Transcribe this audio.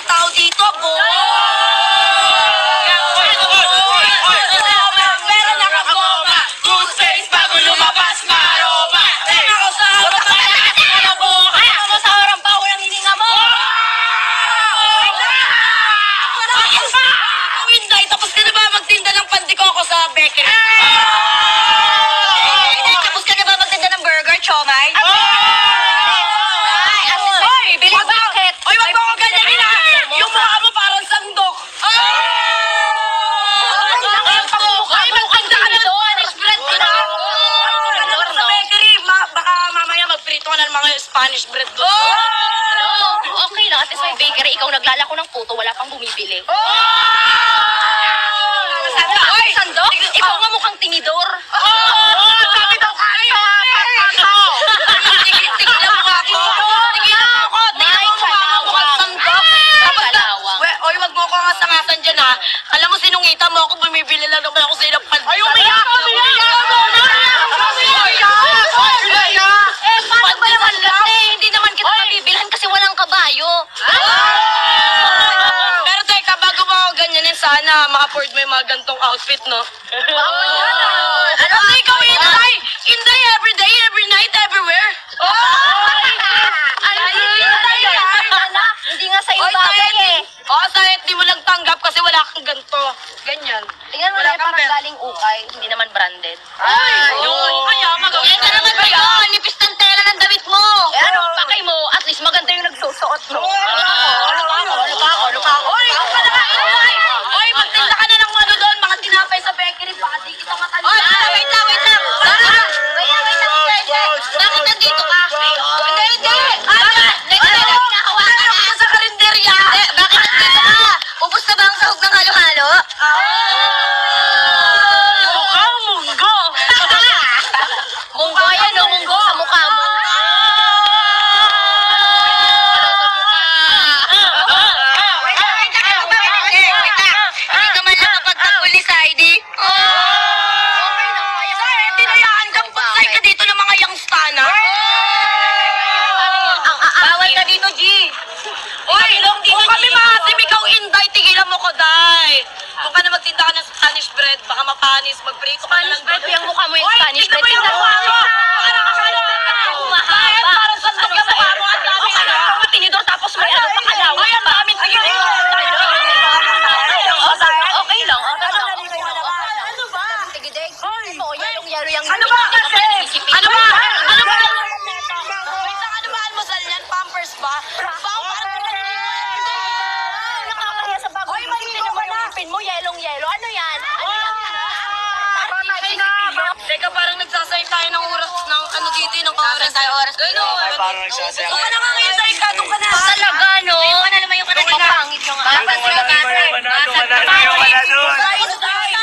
tao dito, bo. Pero nakagoma, toothpaste bago lumabas, maroma. Ako sa harap pa na boka. Ako sa harap pa, walang hininga mo. Winday, tapos ka na ba magtinda ng pandikoko sa bakery? Tapos ka na ba magtinda ng burger, chomay? Yung mukha mo parang sandok. Ay, magtinda ka na doon. Spread ka na. Sa bakery, baka mamaya magprito ka na ng mga Spanish bread doon. Okay lang, at least may bakery, ikaw naglalako ng puto, wala pang bumibili. Sandok? Ikaw nga mukhang tinidor. Sabi daw kayo. Tigil na mukha ko. Tigil na ako. Tigil na mukha ko. Mukhang sandok. Oy, wag mo ko nga sangasan dyan ha. Alam mo, sinungita mo ako, bumibili lang naman ako sa inang pandito. Ay, umiyak! Paano ba naman kasi? Hindi naman kita mabibilhan kasi walang kabayo. Pero teka, bago mo ako ganyanin, sana ma-afford mo yung mga gantong outfit, no? Ano ba ikaw, Inday? Inday, everyday, every night, everywhere. Hindi nga sa'yo bagay eh. Sahit di mo lang tanggap kasi wala kang ganito. Ganyan. Tingnan mo Wala na kang parang belt. galing ukay, hindi naman branded. Yun. Kaya magawin ka naman kayo. Nipis ng tela ng damit mo. Eh ano, pakay mo, at least maganda yung nagsusuot mo. Ano pa ako? Oy, Oy, magtinda ka na ng ano doon, mga tinapay sa bakery, baka di kita matanda. Oy, wait lang. Wait lang. Bakit nandito ka? Hindi. Hinahawakan Ano ka sa karinderya? Bakit nandito ka? Ubus na ba ang sahog ng halo-halo? Mukhang munggo. Munggo yan o, munggo sa mukha mo. Hindi ka man lang kapagtanggol ni Saidi. Tinayaan kang putsay ka dito ng mga youngstana. Bawal ka dito, G. Uy, kung kami maasim, ikaw Inday, tigilan mo ko, Day. Kung ka na magtinda ka ng Spanish bread, baka mapanis, magprito ka na Spanish ng bread, yung mukha mo yung Spanish bread. Tingnan mo yung mukha mo. Mahaba. Parang sandok yung mukha mo. Ang dami ka na. Tinidor tapos may ano pa kalaw. Ay, ang daming tigil. Okay lang. Ano ba? Tigideg. Oo, yalo yung... Ano ba kasi? Ano ba? Wait lang, ano ba almusal yan? Pampers ba? Nakakaya sa bago. Hoy, maliit naman na. Pin mo, yellow. Ano yan? Teka, parang nagsasayang tayo ng oras ng ano dito, ng oras. Tayo oras. Gano'n. Ay, parang nagsasayang. Doon ka na nga ngayon sa ika, doon ka na.